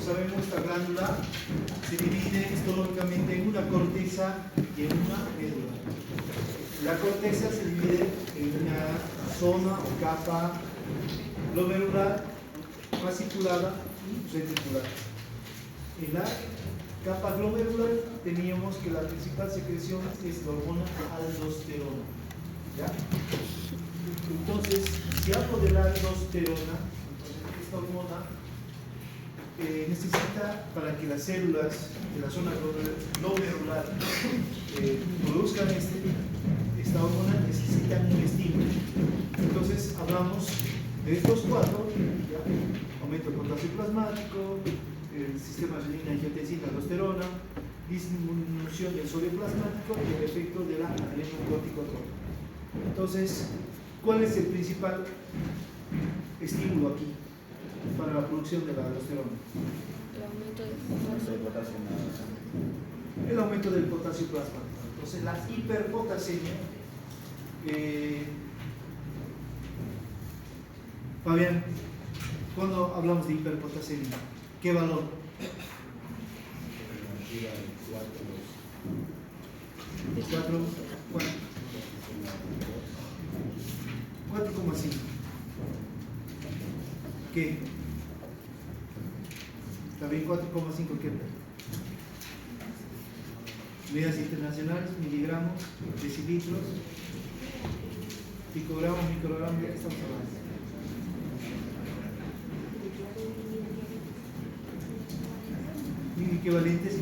sabemos, esta glándula se divide histológicamente en una corteza y en una médula. La corteza se divide en una zona o capa glomerular, fasciculada y reticular. En la capa glomerular teníamos que la principal secreción es la hormona aldosterona. ¿Ya? Entonces, si hablo de la aldosterona, esta hormona necesita, para que las células de la zona glomerular produzcan esta hormona, necesitan un estímulo. Entonces hablamos de estos cuatro: ¿ya? Aumento del potasio plasmático, el sistema renina-angiotensina aldosterona, disminución del sodio plasmático y el efecto de la adrenocorticotropa. Entonces, ¿cuál es el principal estímulo aquí para la producción de la aldosterona? El aumento del potasio. El aumento del potasio plasmático. Entonces, la hiperpotasemia, Fabián, cuando hablamos de hiperpotasemia, ¿qué valor? 4, ¿cuánto? 4,5. ¿Qué? También 4,5 ¿qué? Medidas internacionales, miligramos, decilitros, picogramos, microgramos, ya estamos hablando. Equivalentes,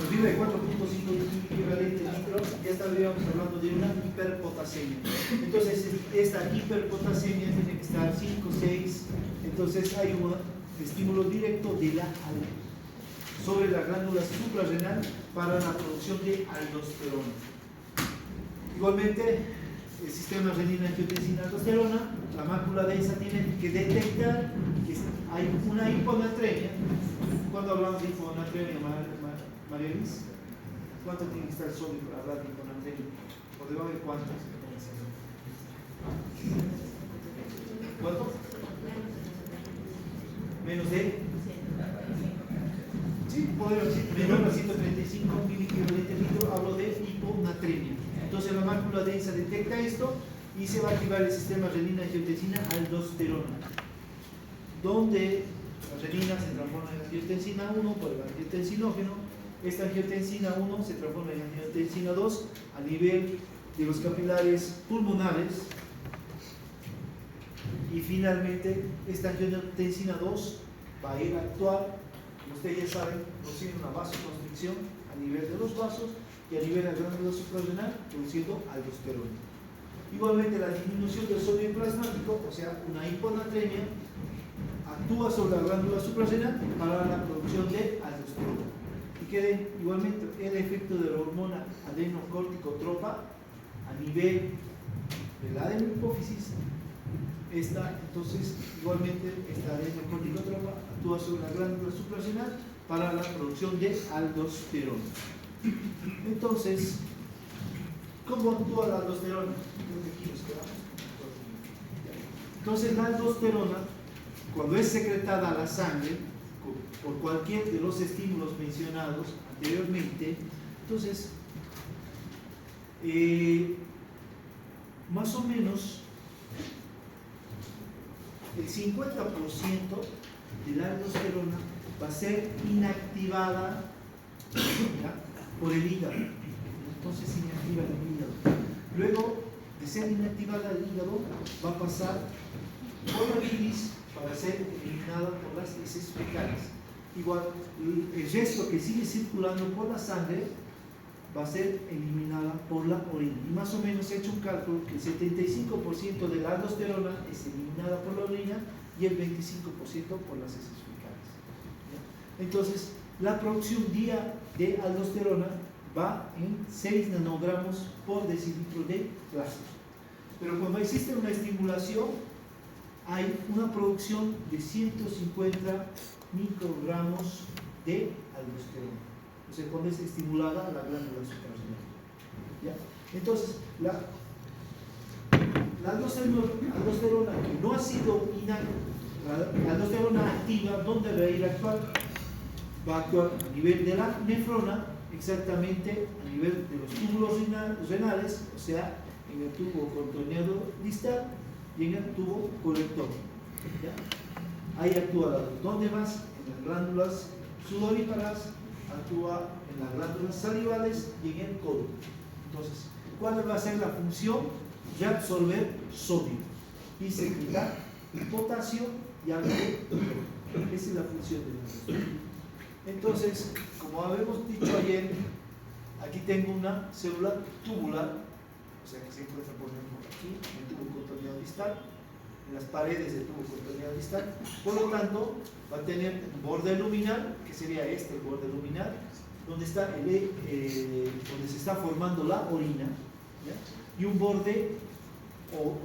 arriba de 4,5 equivalentes litros, ya estaríamos hablando de una hiperpotasemia. Entonces, esta hiperpotasemia tiene que estar 5, 6. Entonces, hay un estímulo directo de la sobre la glándula suprarrenal para la producción de aldosterona. Igualmente, el sistema renina-angiotensina aldosterona, la mácula densa tiene que detectar que hay una hiponatremia. Cuando hablamos de hiponatremia, María Luis, ¿cuánto tiene que estar el sodio para hablar de hiponatremia? ¿Por debajo de cuánto? ¿Cuánto? Menos de. Sí, podemos decir menor a 135 miliequivalentes litro, hablo de hiponatremia. Entonces la mácula densa detecta esto y se va a activar el sistema renina-angiotensina aldosterona, donde la renina se transforma en angiotensina 1 por el angiotensinógeno. Esta angiotensina 1 se transforma en angiotensina 2 a nivel de los capilares pulmonares, y finalmente esta angiotensina 2 va a ir a actuar, ustedes ya saben, produciendo una vasoconstricción a nivel de los vasos y a nivel de la glándula suprarrenal, produciendo aldosterona. Igualmente, la disminución del sodio plasmático, o sea, una hiponatremia, actúa sobre la glándula suprarrenal para la producción de aldosterona. Y quede igualmente el efecto de la hormona adrenocorticotropa a nivel de la adenohipófisis. Entonces, igualmente, esta adrenocorticotropa actúa sobre la glándula suprarrenal para la producción de aldosterona. Entonces, ¿cómo actúa la aldosterona? Entonces, la aldosterona, cuando es secretada a la sangre por cualquier de los estímulos mencionados anteriormente, entonces, más o menos el 50% de la aldosterona va a ser inactivada, ¿ya?, por el hígado. Entonces se inactiva el hígado. Luego de ser inactivada el hígado, va a pasar por la bilis para ser eliminada por las heces fecales. Igual, el resto que sigue circulando por la sangre va a ser eliminada por la orina. Y más o menos he hecho un cálculo que el 75% de la aldosterona es eliminada por la orina y el 25% por las heces fecales. ¿Ya? Entonces, la producción día de aldosterona va en 6 nanogramos por decilitro de plasma. Pero cuando existe una estimulación, hay una producción de 150 microgramos de aldosterona. O sea, cuando es estimulada la glándula suprarrenal. ¿Ya? Entonces, la aldosterona que no ha sido aldosterona activa, ¿dónde va a ir a actuar? Va a actuar a nivel de la nefrona, exactamente a nivel de los túbulos renales, o sea, en el tubo contorneado distal y en el tubo colector. ¿Ya? Ahí actúa. ¿Dónde más? En las glándulas sudoríparas, actúa en las glándulas salivales y en el colon. Entonces, ¿cuál va a ser la función? Reabsorber sodio y secretar potasio y algo de cloro. Esa es la función de la aldosterona. Entonces, como habíamos dicho ayer, aquí tengo una célula tubular, o sea que se encuentra por ejemplo aquí, en el tubo contorneado distal, en las paredes del tubo contorneado distal. Por lo tanto, va a tener un borde luminal, que sería este, el borde luminal, donde se está formando la orina, ¿ya? Y un borde o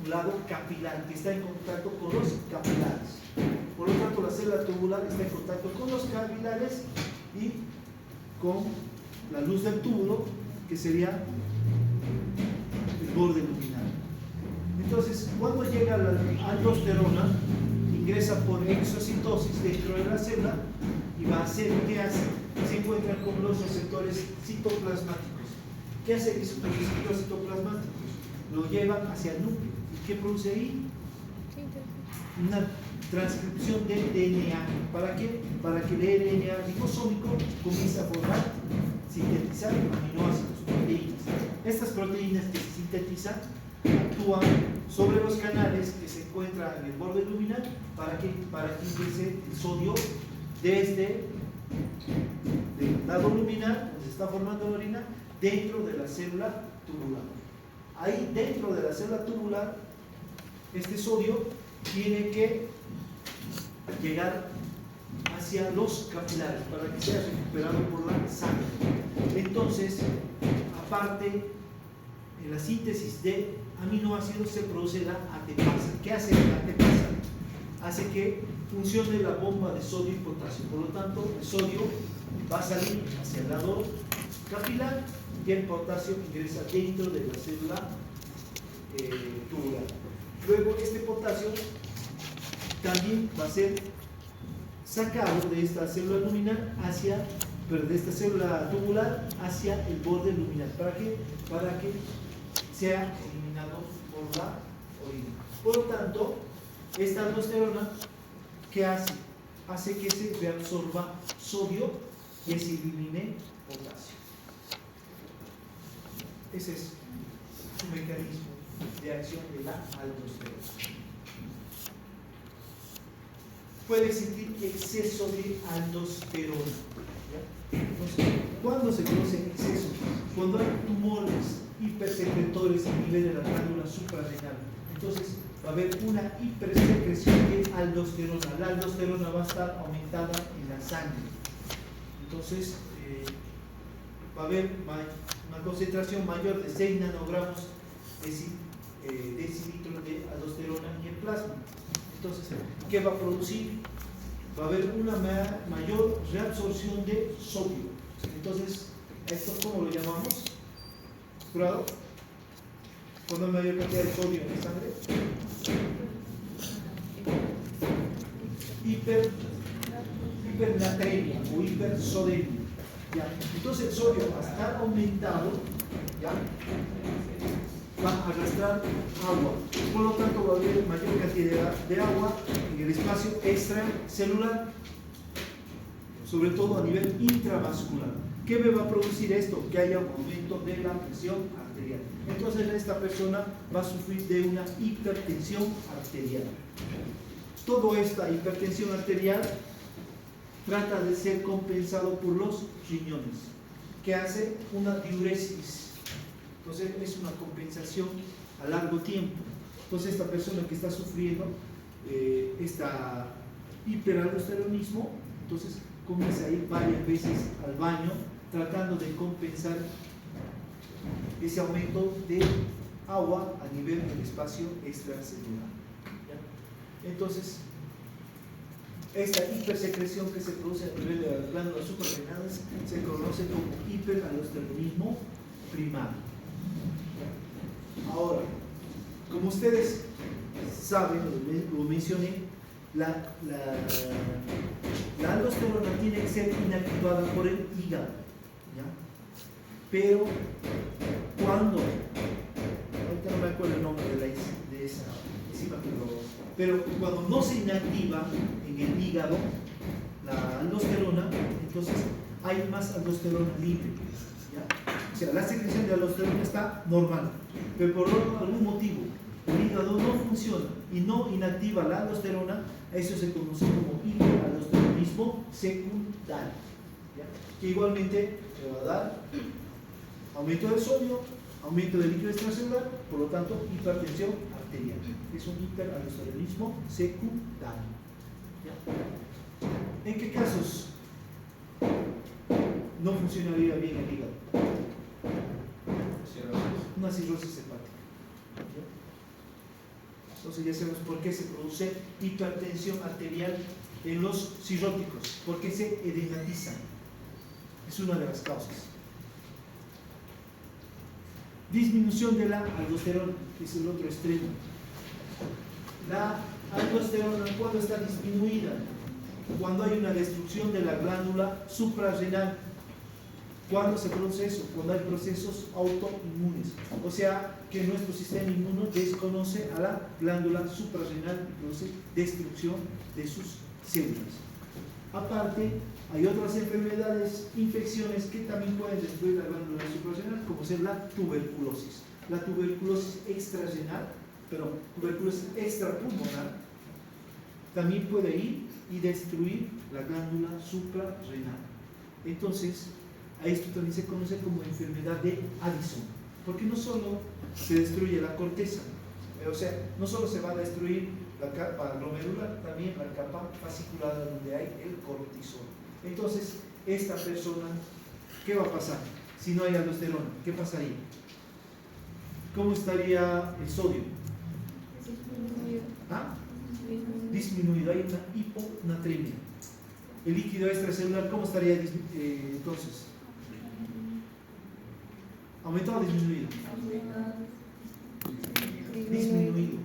un lado capilar que está en contacto con los capilares. Por lo tanto, la célula tubular está en contacto con los capilares y con la luz del túbulo, que sería el borde luminal. Entonces, cuando llega la aldosterona, ingresa por exocitosis dentro de la célula y va a hacer, ¿qué hace? Se encuentra con los receptores citoplasmáticos. ¿Qué hace los receptores citoplasmáticos? Lo llevan hacia el núcleo. ¿Y qué produce ahí? Una transcripción del DNA. ¿Para qué? Para que el RNA ribosómico comience a formar, sintetizar aminoácidos, proteínas. Estas proteínas que se sintetizan actúan sobre los canales que se encuentran en el borde luminal para que ingrese el sodio desde el lado luminal, donde se está formando la orina, dentro de la célula tubular. Ahí dentro de la célula tubular, este sodio tiene que llegar hacia los capilares para que sea recuperado por la sangre. Entonces, aparte, en la síntesis de aminoácidos se produce la ATPasa. ¿Qué hace la ATPasa? Hace que funcione la bomba de sodio y potasio. Por lo tanto, el sodio va a salir hacia el lado capilar y el potasio ingresa dentro de la célula tubular. Luego, este potasio también va a ser sacado de esta célula luminal de esta célula tubular hacia el borde luminal. ¿Para qué? Para que sea eliminado por la orina. Por lo tanto, esta aldosterona, ¿qué hace? Hace que se reabsorba sodio y se elimine potasio. Ese es su mecanismo de acción de la aldosterona. Puede existir exceso de aldosterona. ¿Ya? Entonces, ¿cuándo se produce exceso? Cuando hay tumores hipersecretores a nivel de la glándula suprarrenal. Entonces, va a haber una hipersecreción de aldosterona. La aldosterona va a estar aumentada en la sangre. Entonces, va a haber una concentración mayor de 6 nanogramos decilitros de aldosterona en el plasma. Entonces, ¿qué va a producir? Va a haber una mayor reabsorción de sodio. Entonces, ¿esto cómo lo llamamos? ¿Curado? ¿Cuándo hay mayor cantidad de sodio en la sangre? Hipernatremia o hipersodemia. ¿Ya? Entonces el sodio va a estar aumentado, ¿ya? Va a arrastrar agua, por lo tanto va a haber mayor cantidad de agua en el espacio extracelular, sobre todo a nivel intravascular. ¿Qué me va a producir esto? Que haya un aumento de la presión arterial. Entonces esta persona va a sufrir de una hipertensión arterial. Toda esta hipertensión arterial trata de ser compensado por los riñones, que hace una diuresis. Entonces es una compensación a largo tiempo. Entonces esta persona que está sufriendo esta hiperaldosteronismo, entonces comienza a ir varias veces al baño tratando de compensar ese aumento de agua a nivel del espacio extracelular. ¿Ya? Entonces, esta hipersecreción que se produce a nivel de las glándulas suprarrenales se conoce como hiperaldosteronismo primario. Ahora, como ustedes saben, lo mencioné, la aldosterona tiene que ser inactivada por el hígado, ¿ya? Pero cuando, ahorita no me acuerdo el nombre de esa enzima, pero cuando no se inactiva en el hígado la aldosterona, entonces hay más aldosterona libre, ¿ya? O sea, la secreción de aldosterona está normal, pero por algún motivo el hígado no funciona y no inactiva la aldosterona. Eso se conoce como hiperaldosteronismo secundario, ¿ya? Que igualmente le va a dar aumento del sodio, aumento del líquido extracelular, por lo tanto hipertensión arterial. Es un hiperaldosteronismo secundario, ¿ya? ¿En qué casos no funcionaría bien el hígado? Una cirrosis hepática, ¿ya? Entonces ya sabemos por qué se produce hipertensión arterial en los cirróticos, por qué se edematizan. Es una de las causas. Disminución de la aldosterona, que es el otro extremo. La aldosterona, ¿cuándo está disminuida? Cuando hay una destrucción de la glándula suprarrenal. ¿Cuándo se produce eso? Cuando hay procesos autoinmunes. O sea, que nuestro sistema inmuno desconoce a la glándula suprarrenal y produce destrucción de sus células. Aparte, hay otras enfermedades, infecciones que también pueden destruir la glándula suprarrenal, como ser la tuberculosis. La tuberculosis extrarrenal, pero tuberculosis extrapulmonar, también puede ir y destruir la glándula suprarrenal. Entonces, a esto también se conoce como enfermedad de Addison, porque no solo se destruye la corteza, o sea, no solo se va a destruir la capa glomerular, también la capa fasciculada donde hay el cortisol. Entonces, esta persona, ¿qué va a pasar? Si no hay aldosterona, ¿qué pasaría? ¿Cómo estaría el sodio? ¿Ah? Disminuido, hay una hiponatremia. El líquido extracelular, ¿cómo estaría entonces? ¿Aumentado o disminuido? Disminuido,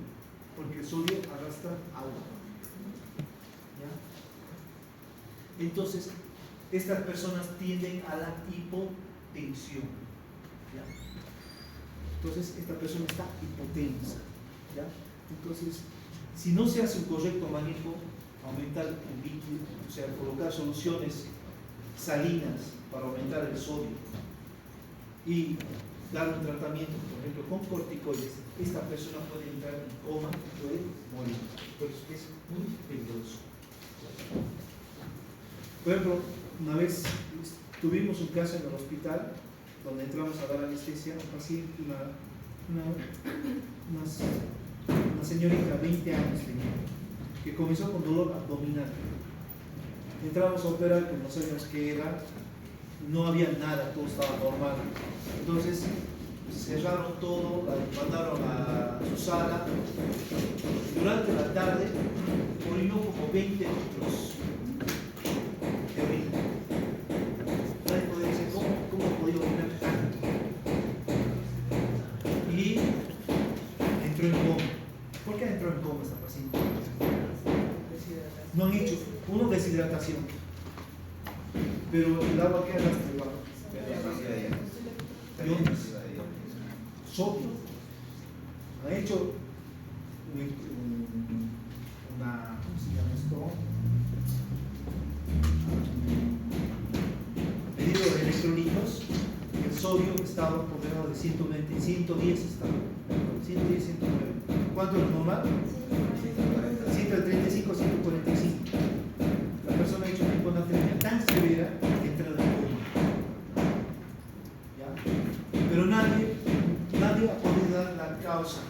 porque el sodio arrastra agua. ¿Ya? Entonces, estas personas tienden a la hipotensión. ¿Ya? Entonces, esta persona está hipotensa. ¿Ya? Entonces, si no se hace un correcto manejo, aumentar el líquido, o sea, colocar soluciones salinas para aumentar el sodio y dar un tratamiento, por ejemplo, con corticoides, esta persona puede entrar en coma y puede morir. Por eso es muy peligroso. Por ejemplo, una vez tuvimos un caso en el hospital donde entramos a dar anestesia a un paciente, una señorita, 20 años tenía, que comenzó con dolor abdominal. Entramos a operar, que no sabíamos qué era, no había nada, todo estaba normal. Entonces cerraron todo, la mandaron a su sala. Durante la tarde orinó como 20 litros de orina. Nadie podía decir cómo podía orinar tanto. Y entró en coma. ¿Por qué entró en coma esta paciente? No han hecho, uno, deshidratación, pero el agua que arrastra el agua. Sodio. Han hecho una, ¿cómo se llama esto? Medido de electrolitos. El sodio estaba por debajo de 120, 110 estaba. 110, 109. ¿Cuánto es lo normal? 135, 145. La persona ha hecho una hiponatremia tan severa que entra en coma. ¿Ya? Pero nadie ha podido dar la causa.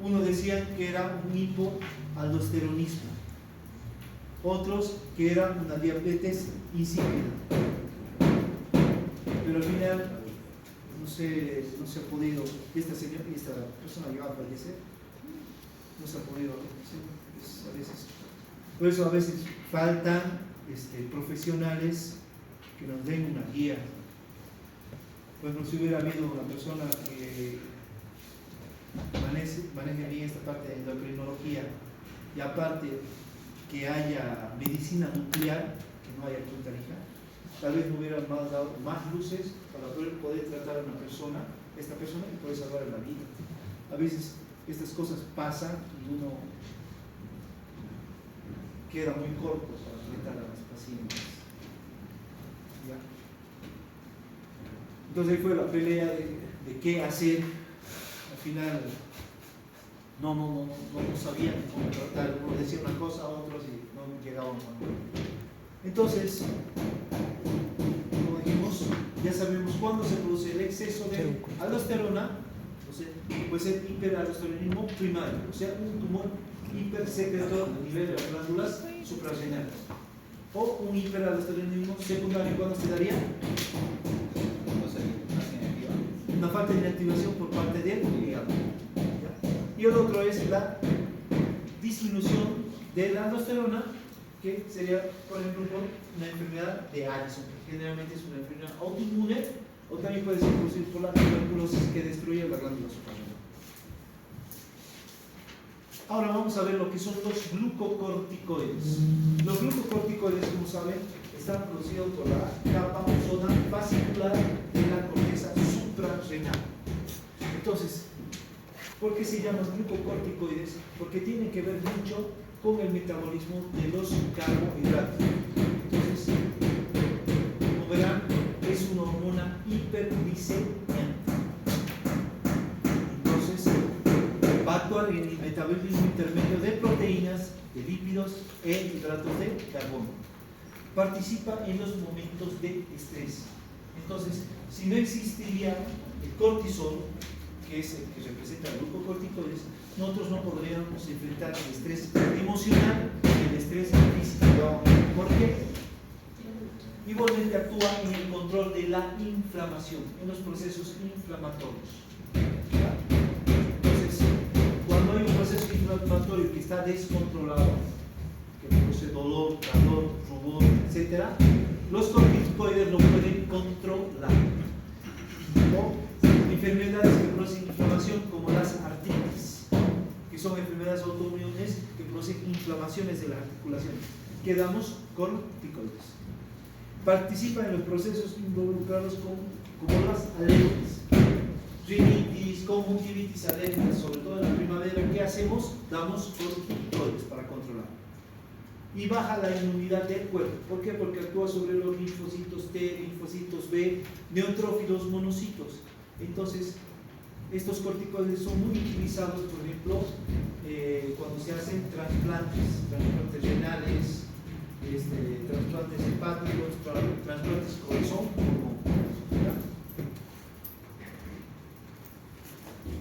Uno decía que era un hipoaldosteronismo, otros que era una diabetes insípida, pero al final no se ha podido. Esta persona llegaba a fallecer, no se ha podido a veces. Por eso a veces faltan profesionales que nos den una guía. Pues si hubiera habido una persona que maneje bien esta parte de endocrinología, y aparte que haya medicina nuclear, que no haya aquí en Tarija, tal vez me hubieran dado más luces para poder tratar a una persona, esta persona, y poder salvar la vida. A veces estas cosas pasan y uno queda muy corto para tratar a los pacientes. ¿Ya? Entonces ahí fue la pelea de qué hacer. Al final no sabían cómo tratar. Uno decía una cosa a otros y no llegaban a nada. Entonces, como dijimos, ya sabemos cuándo se produce el exceso de aldosterona, o sea, puede ser hiperaldosteronismo primario, o sea, un tumor hipersecretor a nivel de las glándulas suprarrenales, o un hiperaldosteronismo secundario. ¿Cuándo se daría? Una falta de inactivación por parte del hígado. Y el otro es la disminución de la aldosterona, que sería, por ejemplo, por una enfermedad de Addison, que generalmente es una enfermedad autoinmune, o también puede ser producida por la tuberculosis que destruye la glándula suprarrenal. Ahora vamos a ver lo que son los glucocorticoides. Los glucocorticoides, como saben, están producidos por la capa o zona fascicular de la corteza suprarrenal. Entonces, ¿por qué se llaman glucocorticoides? Porque tienen que ver mucho con el metabolismo de los carbohidratos. Entonces, como verán, es una hormona hiperglicemiante. Entonces, va a actuar en el metabolismo intermedio de proteínas, de lípidos e hidratos de carbono. Participa en los momentos de estrés. Entonces, si no existiría el cortisol, que es el que representa el glucocorticoides, nosotros no podríamos enfrentar el estrés emocional y el estrés físico. ¿Por qué? Igualmente actúa en el control de la inflamación, en los procesos inflamatorios. Entonces, cuando hay un proceso inflamatorio que está descontrolado, que produce dolor, calor, rubor, etc., los corticoides lo pueden controlar. O enfermedades que producen inflamación, como las artritis, que son enfermedades autoinmunes que producen inflamaciones de las articulaciones. Quedamos corticoides. Participan en los procesos involucrados como las alergias, rinitis, conjuntivitis alérgicas, sobre todo en la primavera. ¿Qué hacemos? Damos corticoides para controlar. Y baja la inmunidad del cuerpo. ¿Por qué? Porque actúa sobre los linfocitos T, linfocitos B, neutrófilos, monocitos. Entonces, estos corticoides son muy utilizados, por ejemplo, cuando se hacen trasplantes renales, trasplantes hepáticos, trasplantes corazón.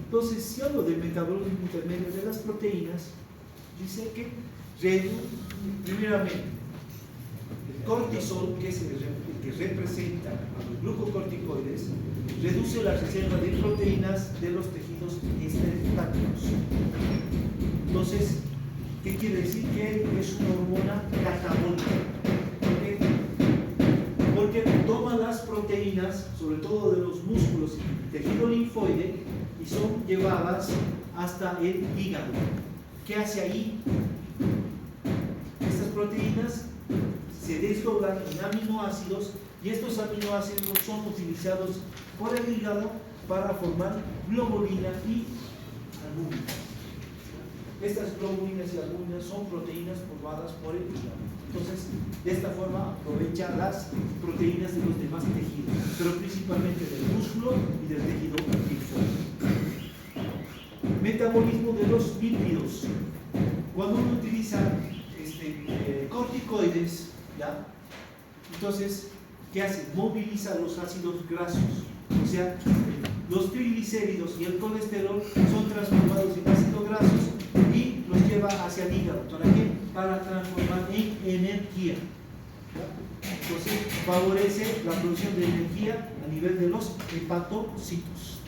Entonces, si hablo del metabolismo intermedio de las proteínas, dice que primeramente el cortisol, que es el que representa a los glucocorticoides, reduce la reserva de proteínas de los tejidos hepáticos. Entonces, ¿qué quiere decir? Que es una hormona catabólica. Porque toma las proteínas, sobre todo de los músculos y tejido linfoide, y son llevadas hasta el hígado. ¿Qué hace ahí? Estas proteínas se desdoblan en aminoácidos, y estos aminoácidos son utilizados por el hígado para formar globulina y albúmina. Estas globulinas y albuminas son proteínas formadas por el hígado. Entonces, de esta forma aprovecha las proteínas de los demás tejidos, pero principalmente del músculo y del tejido linfóide. Metabolismo de los lípidos. Cuando uno utiliza corticoides, ¿ya? Entonces, ¿qué hace? Moviliza los ácidos grasos. O sea, los triglicéridos y el colesterol son transformados en ácidos grasos y los lleva hacia el hígado. ¿Para qué? Para transformar en energía. Entonces, favorece la producción de energía a nivel de los hepatocitos.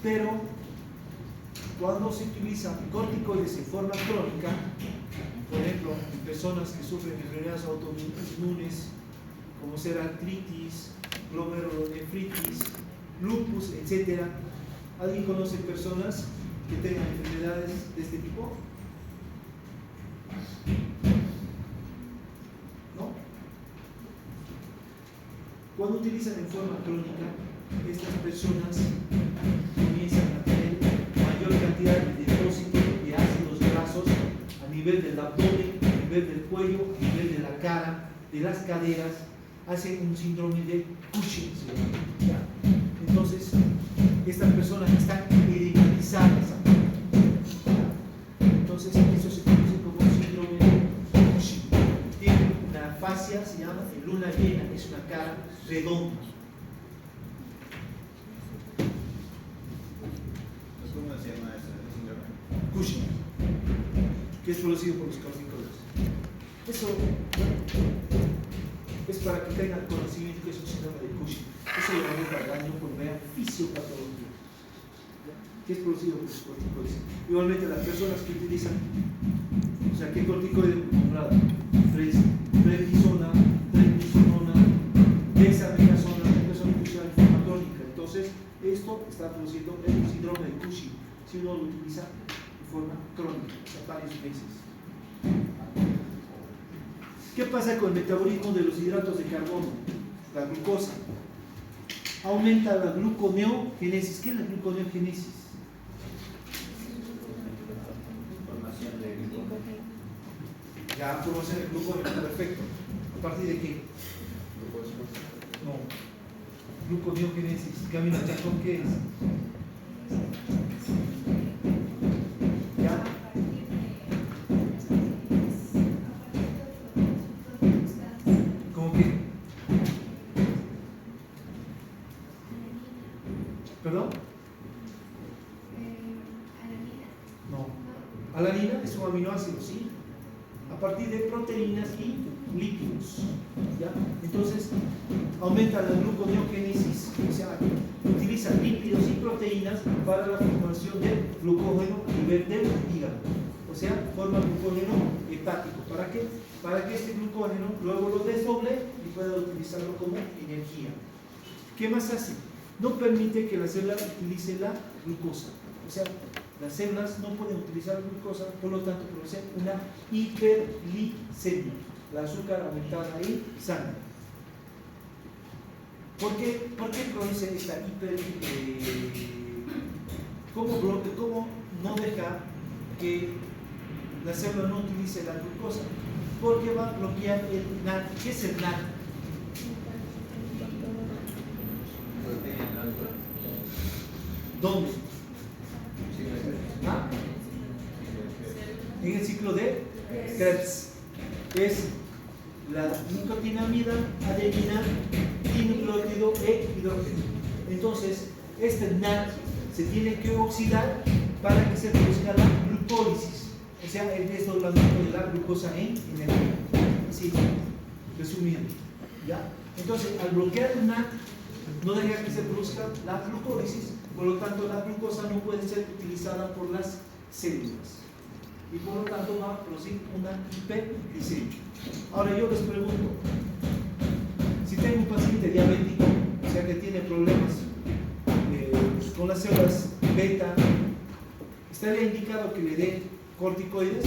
Pero, cuando se utilizan corticoides en forma crónica, por ejemplo, en personas que sufren enfermedades autoinmunes, como ser artritis, glomerulonefritis, lupus, etc. ¿Alguien conoce personas que tengan enfermedades de este tipo? Cuando utilizan en forma crónica, estas personas comienzan a tener mayor cantidad de depósito de ácidos grasos a nivel del abdomen, a nivel del cuello, a nivel de la cara, de las caderas, hacen un síndrome de Cushing. ¿Ya? Entonces, estas personas están edematizadas. Entonces, eso se conoce como síndrome de Cushing. Tiene una fascia, se llama luna llena, es una cara redonda. ¿Cómo se llama ese síndrome? Cushing, que es producido por los corticoides. Eso es para que tengan conocimiento que es un síndrome de Cushing. Eso lo vamos a dar por ver fisiopatología, que es producido por los corticoides. Igualmente las personas que utilizan, o sea, ¿qué corticoide nombrado? Prednisona, prednisonona, dexametasona, que son funciones inflamatónicas. Entonces, esto está produciendo el síndrome de Cushing si uno lo utiliza de forma crónica, o sea, varios meses. ¿Qué pasa con el metabolismo de los hidratos de carbono? La glucosa. Aumenta la gluconeogénesis. ¿Qué es la gluconeogénesis? Formación de glucógeno. Ya, formación de glucógeno, perfecto. ¿A partir de qué? No. Gluconeogénesis. Camila Chacón, ¿qué es? ¿Ya? ¿Cómo qué? ¿Perdón? No. Alanina es un aminoácido, ¿sí? A partir de proteínas y lípidos. ¿Ya? Entonces, aumenta la gluconeogénesis, o sea, utiliza lípidos y proteínas para la formación de glucógeno a nivel del hígado. O sea, forma glucógeno hepático. ¿Para qué? Para que este glucógeno luego lo desdoble y pueda utilizarlo como energía. ¿Qué más hace? No permite que la célula utilice la glucosa. O sea, las células no pueden utilizar la glucosa, por lo tanto producen una hiperglicemia, la azúcar aumentada en sangre. ¿Por qué produce esta ¿Cómo no deja que la célula no utilice la glucosa? Porque va a bloquear el NAD. ¿Qué es el NAD? ¿Dónde? ¿Ah? En el ciclo de Krebs. Es la nicotinamida, adenina, dinucleótido e hidrógeno. Entonces, este NAD se tiene que oxidar para que se produzca la glucólisis, o sea, el desdoblamiento de la glucosa en energía. Así, resumiendo. ¿Ya? Entonces, al bloquear el NAD, no deja que se produzca la glucólisis, por lo tanto, la glucosa no puede ser utilizada por las células. Y por lo tanto va a producir una hiperglicemia. Ahora yo les pregunto, si tengo un paciente diabético, o sea que tiene problemas con las células beta, ¿estaría indicado que le dé corticoides?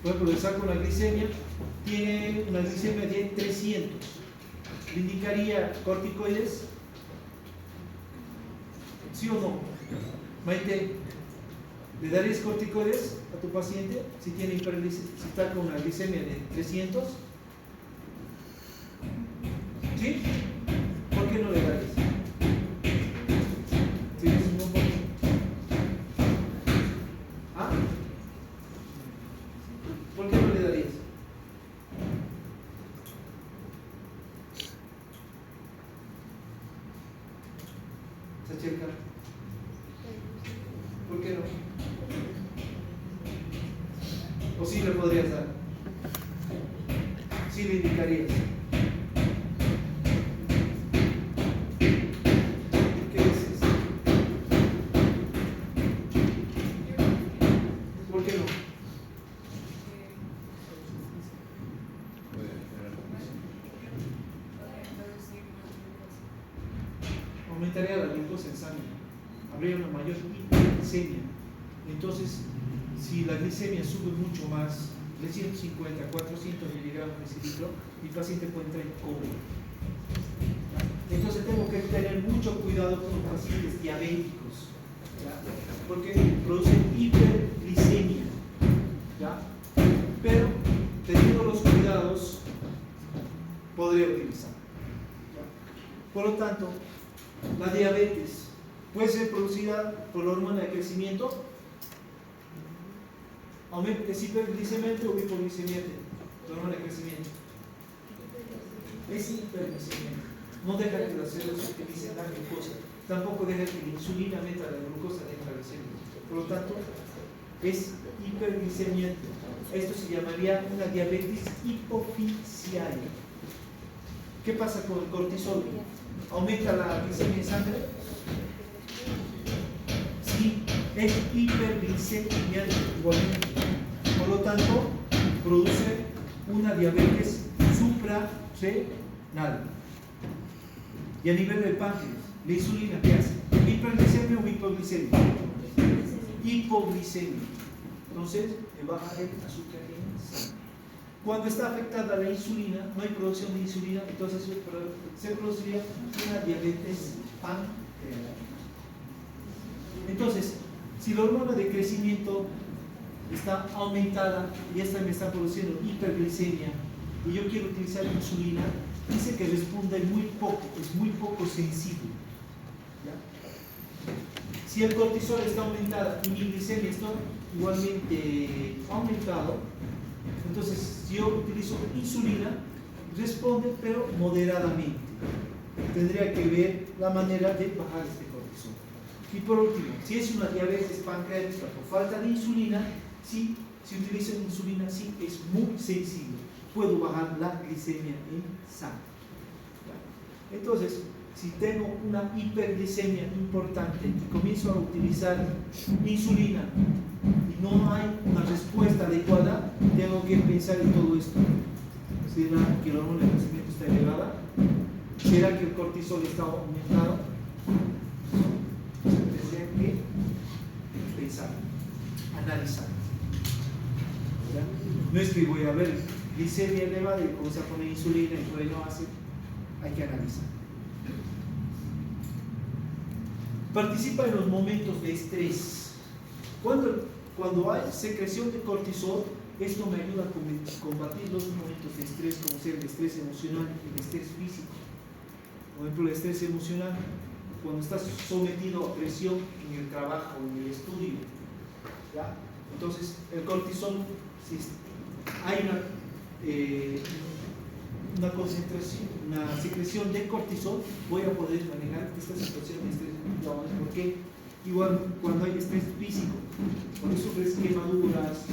Por ejemplo, le saco una glicemia, tiene una glicemia de 300. ¿Le indicaría corticoides? ¿Sí o no? Maite, ¿le darías corticoides a tu paciente si tiene hiperglicemia, si está con una glicemia de 300? ¿Sí? ¿Por qué no le darías? ¿Sí? ¿No por qué? ¿Ah? ¿Por qué no le darías? ¿Se acerca? ¿Por qué no? ¿O sí le podrías dar? ¿Sí le indicarías? ¿Qué dices? ¿Por qué no? Aumentaría la glucosa en sangre, habría una mayor hiperglicemia. Entonces, si la glicemia sube mucho más, 350, 400 miligramos de cilindro, mi paciente puede entrar en coma. Entonces tengo que tener mucho cuidado con los pacientes diabéticos, ¿ya? Porque producen hiperglicemia, ¿ya? Pero teniendo los cuidados podría utilizar, ¿ya? Por lo tanto, la diabetes puede ser producida por la hormona de crecimiento. ¿Es hiperglicemiante o hipoglicemiante? La hormona de crecimiento es hiperglicemiante. No deja que las células utilicen la glucosa, tampoco deja que la insulina meta la glucosa dentro de la célula. Por lo tanto, es hiperglicemiante. Esto se llamaría una diabetes hipoficial. ¿Qué pasa con el cortisol? ¿Aumenta la glicemia en sangre? Sí, es hiperglicemiante igualmente. Por lo tanto, produce una diabetes suprarrenal. Y a nivel del páncreas, la insulina, ¿qué hace? ¿Hiperglicemia o hipoglicemia? Hipoglicemia. Entonces, le baja el azúcar en sangre. Cuando está afectada la insulina, no hay producción de insulina, entonces se produciría una diabetes pancreatal. Entonces, si la hormona de crecimiento está aumentada y esta me está produciendo hiperglicemia y yo quiero utilizar insulina, dice que responde muy poco, es muy poco sensible, ¿ya? Si el cortisol está aumentado y mi glicemia está igualmente aumentado, entonces si yo utilizo insulina, responde pero moderadamente. Tendría que ver la manera de bajar este cortisol. Y por último, si es una diabetes pancreática por falta de insulina, sí, si utilizo insulina, sí es muy sensible. Puedo bajar la glicemia en sangre. Entonces, si tengo una hiperglicemia importante y comienzo a utilizar insulina y no hay una respuesta adecuada, tengo que pensar en todo esto. ¿Será que la hormona de crecimiento está elevada? ¿Será que el cortisol está aumentado? Tendría que pensar, analizar. ¿Ya? No es que voy a ver glicemia elevada y comienzo a poner insulina y por ahí no hace. Hay que analizar. Participa en los momentos de estrés. Cuando hay secreción de cortisol, esto me ayuda a combatir los momentos de estrés, como ser el estrés emocional y el estrés físico. Por ejemplo, el estrés emocional, cuando estás sometido a presión en el trabajo, en el estudio, ¿ya? Entonces, el cortisol, si hay una concentración, una secreción de cortisol, voy a poder manejar esta situación de estrés. Porque igual cuando hay estrés físico, cuando sufres quemaduras,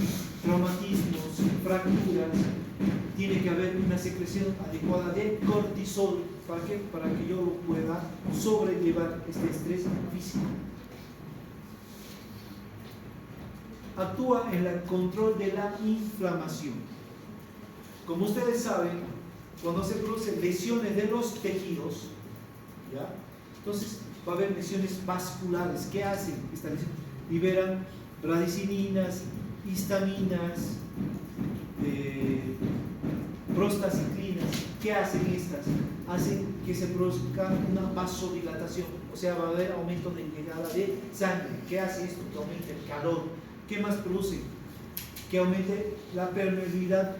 traumatismos, fracturas, tiene que haber una secreción adecuada de cortisol. ¿Para qué? Para que yo pueda sobrellevar este estrés físico. Actúa en el control de la inflamación. Como ustedes saben, cuando se producen lesiones de los tejidos, ¿ya? Entonces va a haber lesiones vasculares. ¿Qué hacen esta lesión? Liberan bradicininas, histaminas, prostaciclinas. ¿Qué hacen estas? Hacen que se produzca una vasodilatación, o sea, va a haber aumento de llegada de sangre. ¿Qué hace esto? Que aumente el calor. ¿Qué más produce? Que aumente la permeabilidad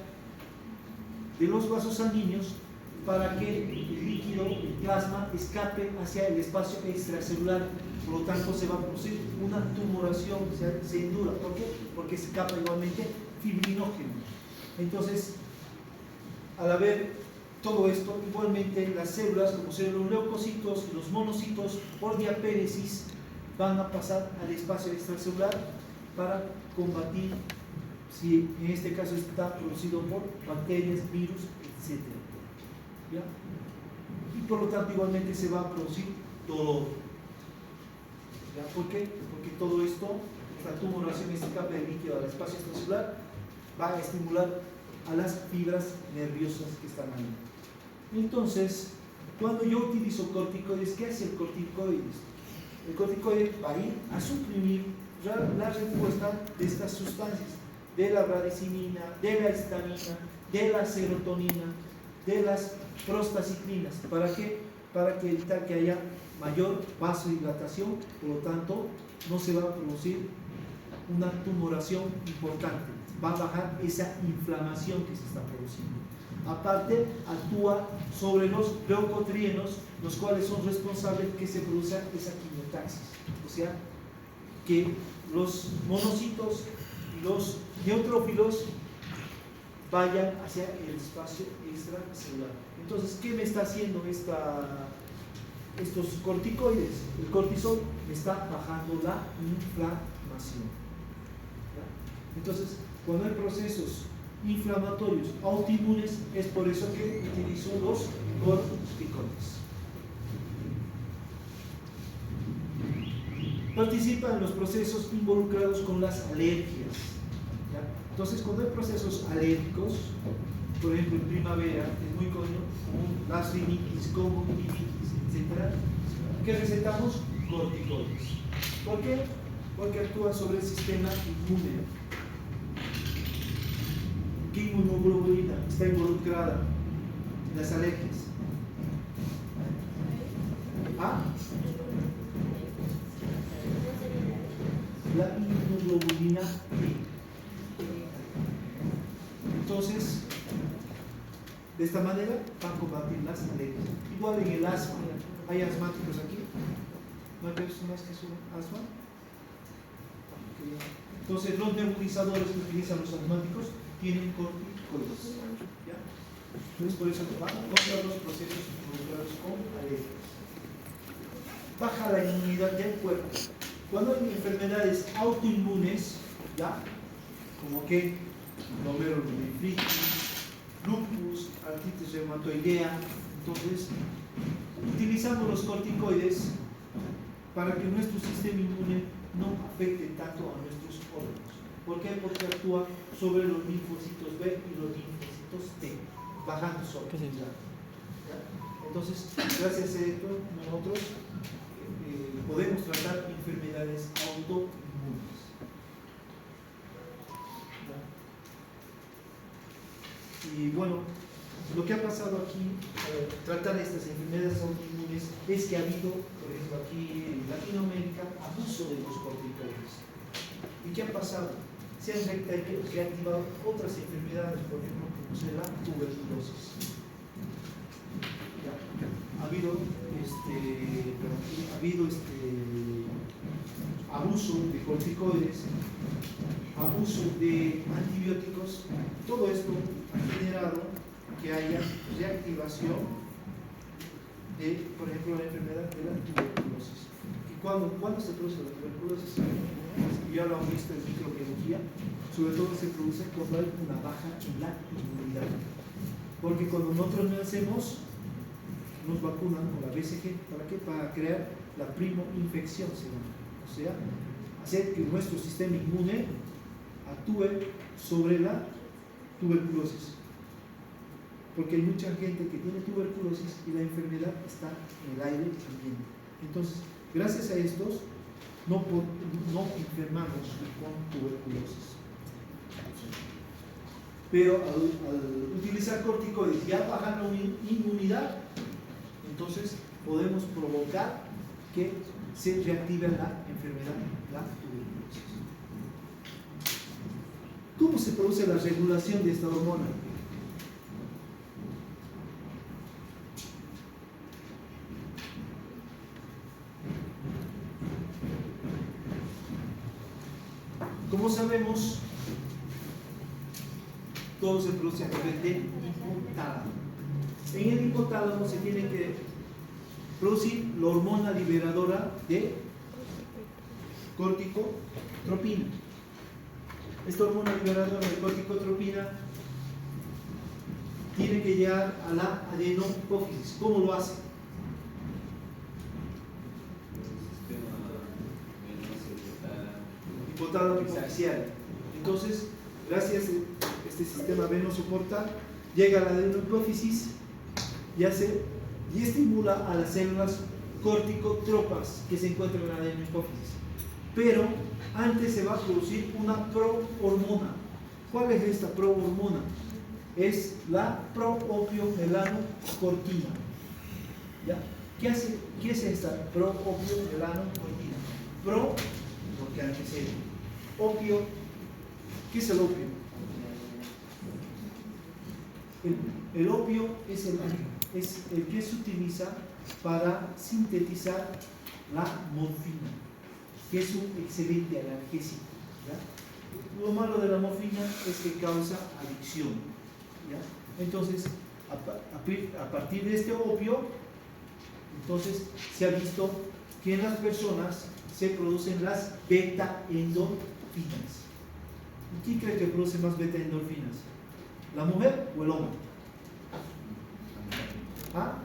de los vasos sanguíneos para que el líquido, el plasma, escape hacia el espacio extracelular. Por lo tanto, se va a producir una tumoración, se endura. ¿Por qué? Porque escapa igualmente fibrinógeno. Entonces, al haber todo esto, igualmente las células, como son los leucocitos y los monocitos, por diapéresis, van a pasar al espacio extracelular para combatir, si en este caso está producido por bacterias, virus, etc. ¿Ya? Y por lo tanto igualmente se va a producir dolor. ¿Ya? ¿Por qué? Porque todo esto, esta tumoración, este escape de líquido al espacio extracelular, va a estimular a las fibras nerviosas que están ahí. Entonces, cuando yo utilizo corticoides, ¿qué hace el corticoides? El corticoide va a ir a suprimir la respuesta de estas sustancias, de la bradicimina, de la histamina, de la serotonina, de las prostaciclinas. ¿Para qué? Para que evitar que haya mayor vasodilatación, por lo tanto no se va a producir una tumoración importante, va a bajar esa inflamación que se está produciendo. Aparte, actúa sobre los leucotrienos, los cuales son responsables que se produzca esa quimiotaxis, o sea, que los monocitos y los neutrófilos vayan hacia el espacio extracelular. Entonces, ¿qué me está haciendo estos corticoides? El cortisol me está bajando la inflamación. ¿Ya? Entonces, cuando hay procesos inflamatorios autoinmunes, es por eso que utilizo los corticoides. Participa en los procesos involucrados con las alergias. ¿Ya? Entonces, cuando hay procesos alérgicos, por ejemplo en primavera, es muy común las rinitis, conjuntivitis, etc., ¿qué recetamos? Corticoides. ¿Por qué? Porque actúan sobre el sistema inmune. ¿Qué inmunoglobulina está involucrada en las alergias? ¿Ah? La inmunoglobulina B. Entonces, de esta manera van a combatir las alergias. Igual en el asma. ¿Hay asmáticos aquí? ¿No hay personas que sufren asma? Entonces, los nebulizadores que utilizan los asmáticos tienen corticoides. ¿Ya? Entonces, por eso van contra los procesos involucrados con alergias. Baja la inmunidad del cuerpo. Cuando hay enfermedades autoinmunes, ¿ya? Como que glomerulonefritis, lupus, artritis reumatoidea, entonces utilizamos los corticoides para que nuestro sistema inmune no afecte tanto a nuestros órganos. ¿Por qué? Porque actúa sobre los linfocitos B y los linfocitos T, bajando sobre ellos. Entonces, gracias a esto, nosotros podemos tratar enfermedades autoinmunes. Y bueno, lo que ha pasado aquí al tratar estas enfermedades autoinmunes es que ha habido, por ejemplo, aquí en Latinoamérica, abuso de los corticoides. ¿Y qué ha pasado? Se han reactivado otras enfermedades, por ejemplo, como la tuberculosis. ¿Ya? Ha habido abuso de corticoides, abuso de antibióticos. Todo esto ha generado que haya reactivación de, por ejemplo, la enfermedad de la tuberculosis. ¿Y cuándo se produce la tuberculosis? Ya lo han visto en microbiología, sobre todo se produce cuando hay una baja en la inmunidad. Porque cuando nosotros nacemos, nos vacunan con la BCG. ¿Para qué? Para crear la primoinfección, o sea, hacer que nuestro sistema inmune actúe sobre la tuberculosis. Porque hay mucha gente que tiene tuberculosis y la enfermedad está en el aire ambiente. Entonces, gracias a estos, no enfermamos con tuberculosis. Pero al utilizar corticoides y al bajar la inmunidad, entonces podemos provocar que se reactive la enfermedad, la tuberculosis. ¿Cómo se produce la regulación de esta hormona? Como sabemos, todo se produce a nivel del hipotálamo. En el hipotálamo se tiene que producir la hormona liberadora de corticotropina. Esta hormona liberadora de corticotropina tiene que llegar a la adenopófisis. ¿Cómo lo hace? Hipotálamo hipoficial. Entonces, gracias a este sistema venoso portal, llega a la adenopófisis y estimula a las células corticotropas que se encuentran en la adenopófisis. Pero antes se va a producir una prohormona. ¿Cuál es esta prohormona? Es la proopiomelanocortina. ¿Ya? ¿Qué es esta proopiomelanocortina? Pro, porque antecede. Opio, ¿qué es el opio? El opio es el que se utiliza para sintetizar la morfina, que es un excelente analgésico. ¿Ya? Lo malo de la morfina es que causa adicción. ¿Ya? Entonces, a partir de este opio, entonces se ha visto que en las personas se producen las beta-endorfinas. ¿Y quién cree que produce más beta-endorfinas? ¿La mujer o el hombre? ¿Ah?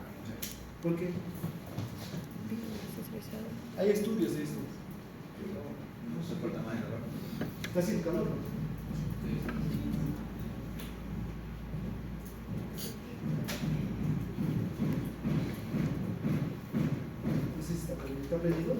¿Por qué? Hay estudios de esto. No soporta más el calor. ¿Está haciendo calor? ¿Está prendido?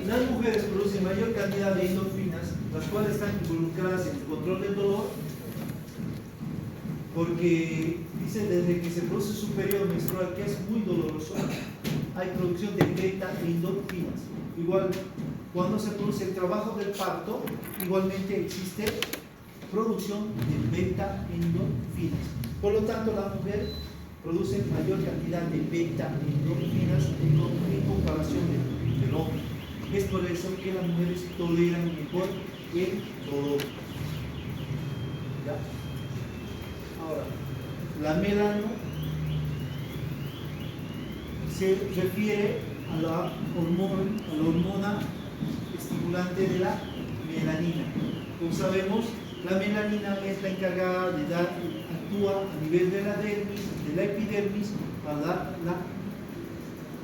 Las mujeres producen mayor cantidad de endorfinas, las cuales están involucradas en el control del dolor, porque dicen desde que se produce su periodo menstrual, que es muy doloroso, hay producción de beta-endorfinas. Igual, cuando se produce el trabajo del parto, igualmente existe producción de beta-endorfinas. Por lo tanto, la mujer produce mayor cantidad de beta-endorfinas en comparación del hombre. Es por eso que las mujeres toleran mejor el dolor. ¿Ya? Ahora, la melano se refiere a la hormona estimulante de la melanina. Como sabemos, la melanina es la encargada de actúa a nivel de la dermis, de la epidermis, para dar la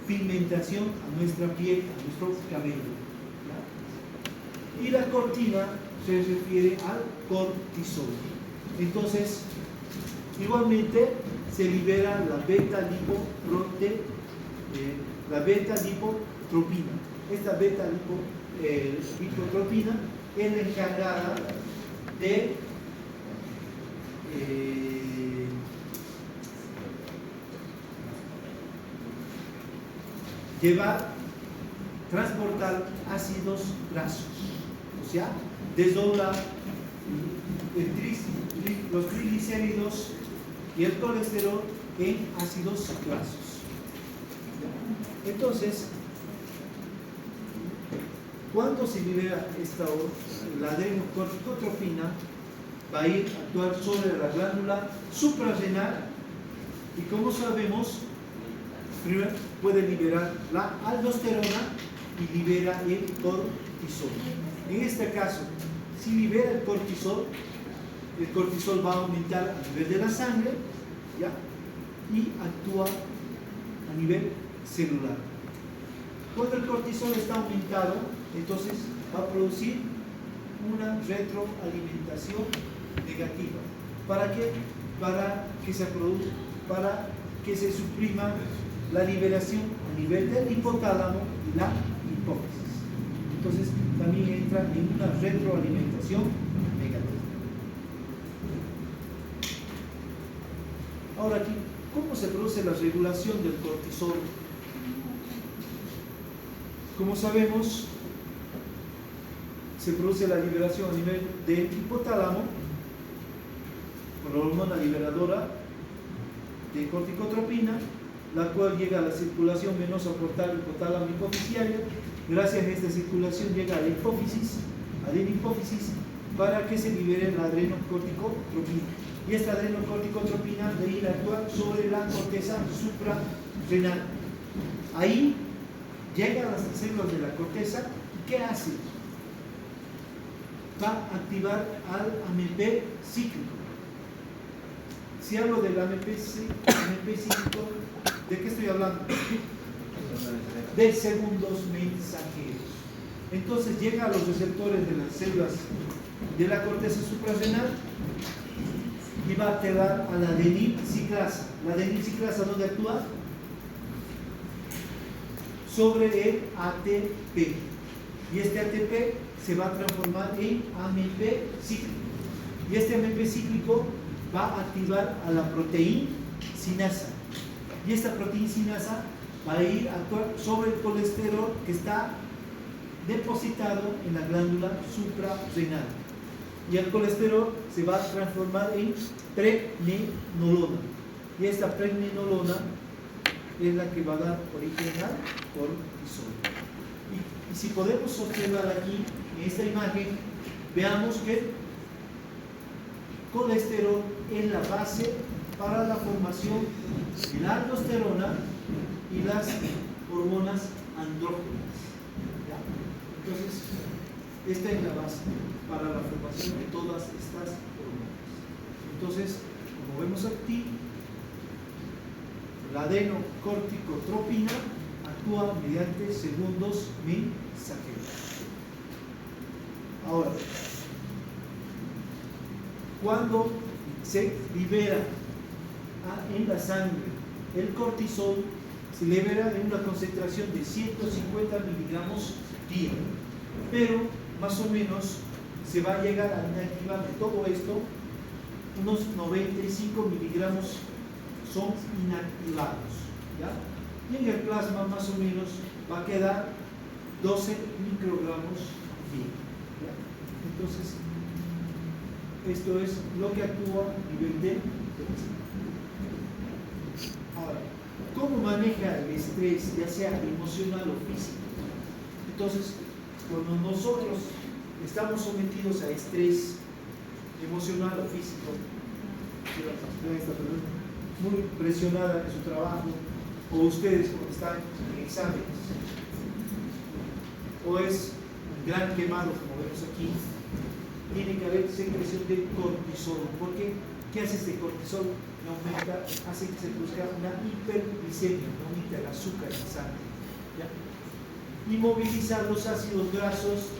pigmentación a nuestra piel, a nuestro cabello. ¿Ya? Y la cortina se refiere al cortisol. Entonces, igualmente se libera la beta-lipotropina. Esta beta-lipotropina es la encargada de transportar ácidos grasos, o sea, desdobla los triglicéridos y el colesterol en ácidos grasos. Entonces, cuando se libera la adrenocorticotropina, va a ir a actuar sobre la glándula suprarrenal y, como sabemos, primero puede liberar la aldosterona y libera el cortisol. En este caso, si libera el cortisol va a aumentar a nivel de la sangre, ¿ya? Y actúa a nivel celular. Cuando el cortisol está aumentado, entonces va a producir una retroalimentación negativa. ¿Para qué? Para que se suprima la liberación a nivel del hipotálamo y la hipófisis. Entonces también entra en una retroalimentación negativa. Ahora aquí, ¿cómo se produce la regulación del cortisol? Como sabemos, se produce la liberación a nivel del hipotálamo con la hormona liberadora de corticotropina, la cual llega a la circulación venosa portal hipotálamo hipofisiario. Gracias a esta circulación llega a la hipófisis, para que se libere la adrenocorticotropina. Y esta adrenocorticotropina de ir a actuar sobre la corteza suprarrenal ahí llega a las células de la corteza y ¿qué hace? Va a activar al AMP cíclico. Si hablo del AMP cíclico, ¿de qué estoy hablando? De segundos mensajeros. Entonces llega a los receptores de las células de la corteza suprarrenal y va a activar a la adenilciclasa. ¿La adenilciclasa dónde actúa? Sobre el ATP. Y este ATP se va a transformar en AMP cíclico. Y este AMP cíclico va a activar a la proteincinasa. Y esta proteincinasa va a ir a actuar sobre el colesterol que está depositado en la glándula suprarrenal. Y el colesterol se va a transformar en pregnenolona. Y esta pregnenolona es la que va a dar origen al cortisol. Y si podemos observar aquí, en esta imagen, veamos que colesterol es la base para la formación de la aldosterona y las hormonas andrógenas. ¿Ya? Entonces, esta es la base para la formación de todas estas hormonas. Entonces, como vemos aquí, la adenocorticotropina actúa mediante segundos mensajeros. Ahora, cuando se libera en la sangre el cortisol, se libera en una concentración de 150 miligramos día, pero más o menos se va a llegar a inactivar de todo esto, unos 95 miligramos son inactivados, ¿ya? Y en el plasma más o menos va a quedar 12 microgramos día, ¿ya? Entonces, esto es lo que actúa a nivel de plasma. Ahora, ¿cómo maneja el estrés, ya sea emocional o físico? Entonces, cuando nosotros estamos sometidos a estrés emocional o físico, muy presionada en su trabajo, o ustedes cuando están en exámenes, o es un gran quemado como vemos aquí, tiene que haber secreción de cortisol. ¿Por qué? ¿Qué hace este cortisol? Aumenta, hace que se produzca una hiperglicemia, aumenta el azúcar en sangre, ¿ya? Y movilizar los ácidos grasos,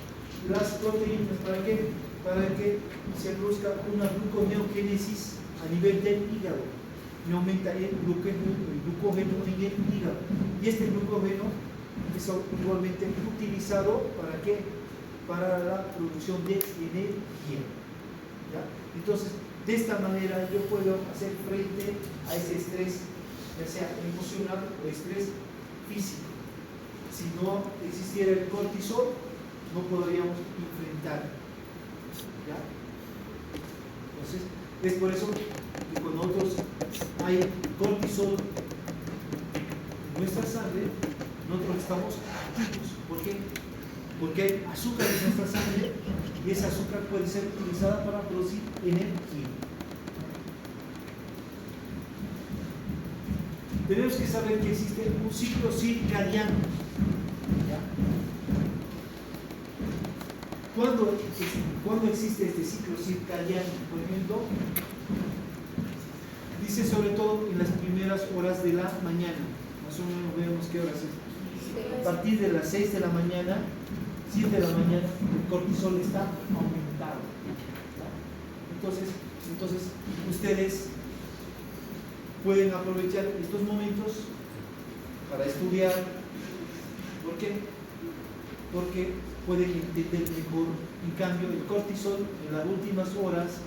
las proteínas, ¿para qué? Para que se produzca una gluconeogénesis a nivel del hígado y aumenta el glucógeno en el hígado. Y este glucógeno es igualmente utilizado ¿para qué? Para la producción de energía, ¿ya? Entonces, de esta manera yo puedo hacer frente a ese estrés, ya sea emocional o estrés físico. Si no existiera el cortisol, no podríamos enfrentar, ¿ya? Entonces, es por eso que cuando nosotros hay cortisol en nuestra sangre, nosotros estamos activos. ¿Por qué? Porque hay azúcar en nuestra sangre y esa azúcar puede ser utilizada para producir energía. Tenemos que saber que existe un ciclo circadiano. ¿Ya? ¿Cuándo existe este ciclo circadiano? Por ejemplo, dice sobre todo en las primeras horas de la mañana. Más o menos vemos qué horas es. A partir de las 6 de la mañana, 7 de la mañana, el cortisol está aumentado. Entonces, ustedes pueden aprovechar estos momentos para estudiar. ¿Por qué? Porque pueden entender mejor. En cambio, el cortisol en las últimas horas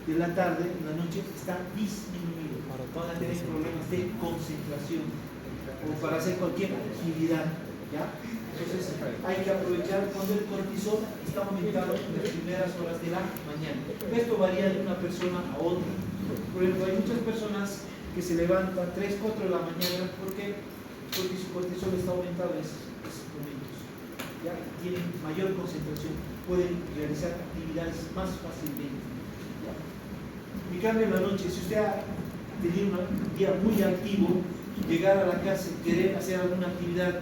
de la tarde, en la noche, está disminuido. Van a tener problemas de concentración o para hacer cualquier actividad, ¿ya? Entonces hay que aprovechar cuando el cortisol está aumentado en las primeras horas de la mañana. Esto varía de una persona a otra. Por ejemplo, hay muchas personas que se levantan 3, 4 de la mañana porque su cortisol está aumentado en esos momentos, ¿ya? Tienen mayor concentración, pueden realizar actividades más fácilmente, ¿ya? En cambio, en la noche, si usted ha tenido un día muy activo, llegar a la casa y querer hacer alguna actividad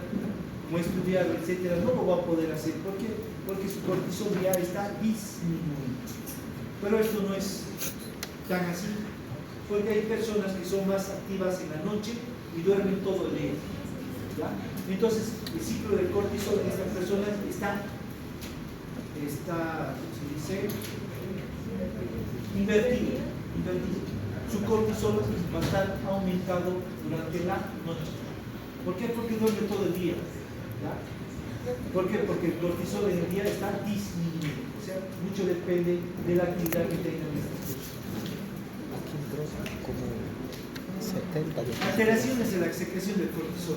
como estudiar, etcétera, no lo va a poder hacer. ¿Por qué? Porque su cortisol ya está disminuido. Pero esto no es tan así, porque hay personas que son más activas en la noche y duermen todo el día, ¿ya? Entonces, el ciclo del cortisol en estas personas está ¿cómo se dice? Invertido. Su cortisol va a estar aumentado durante la noche. ¿Por qué? Porque duerme todo el día, ¿ya? ¿Por qué? Porque el cortisol en el día está disminuido. O sea, mucho depende de la actividad que tengan estas personas. Como 70 de Alteraciones de la secreción del cortisol.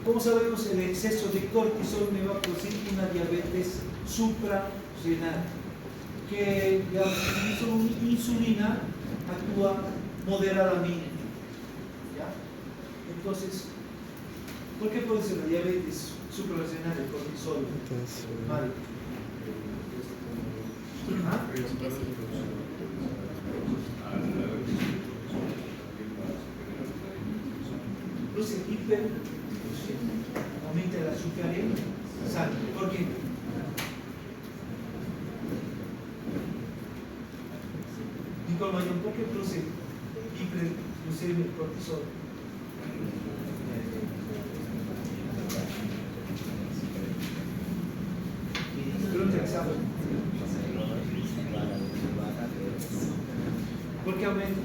Como sabemos, el exceso de cortisol me va a producir una diabetes suprarrenal, que la insulina actúa moderadamente, ¿ya? Entonces, ¿por qué puede ser la diabetes suprarrenal del cortisol? Vale. ¿Ah? Produce hipertensión, aumenta el azúcar en sangre. ¿Por qué? Nicole Mayon, ¿por qué produce hipertensión el cortisol? Pregunta examen. ¿Por qué aumenta?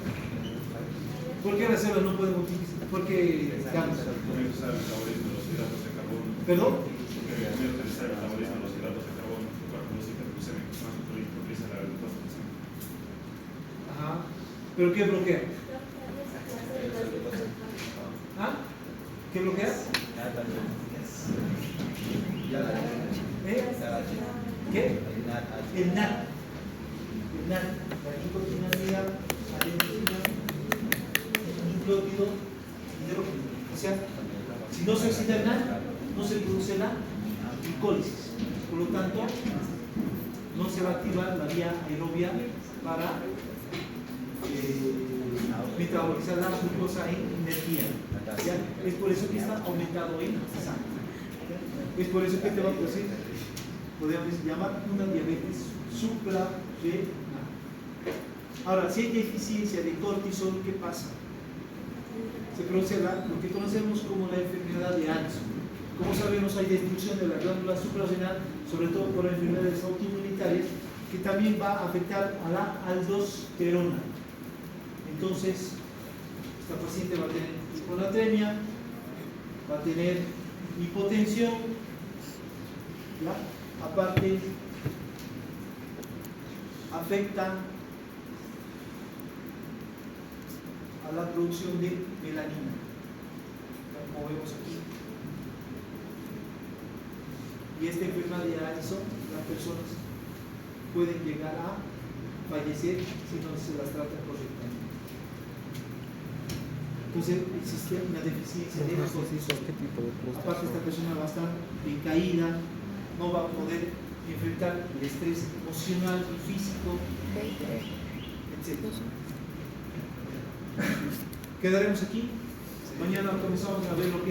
¿Por qué las células no pueden utilizar? ¿Por qué digamos? ¿Perdón? Ajá. ¿Pero qué bloquea? ¿Ah? ¿Qué bloquea? ¿Eh? ¿Qué? El NAT. El NAT. La nicotinamida, adenosina, nucleótido hidrógeno. O sea, si no se oxida el NAT, no se produce la glicólisis. Por lo tanto, no se va a activar la vía aerobia para metabolizar la glucosa en energía. ¿Ya? Es por eso que está aumentado en sangre. Es por eso que te va a producir, podríamos llamar una diabetes suprarrenal. Ahora, si hay deficiencia de cortisol, ¿qué pasa? Se produce lo que conocemos como la enfermedad de Alzheimer. Como sabemos, hay destrucción de la glándula suprarrenal, sobre todo por enfermedades autoinmunitarias, que también va a afectar a la aldosterona. Entonces, esta paciente va a tener hiponatremia, va a tener hipotensión, ¿ya? Aparte, afecta a la producción de melanina, como vemos aquí. Y esta enfermedad de Addison, las personas pueden llegar a fallecer si no se las trata correctamente. Entonces existe una deficiencia de cortisol. Aparte, esta persona va a estar decaída, no va a poder enfrentar el estrés emocional y físico, etc. Quedaremos aquí. Mañana comenzamos a ver lo que es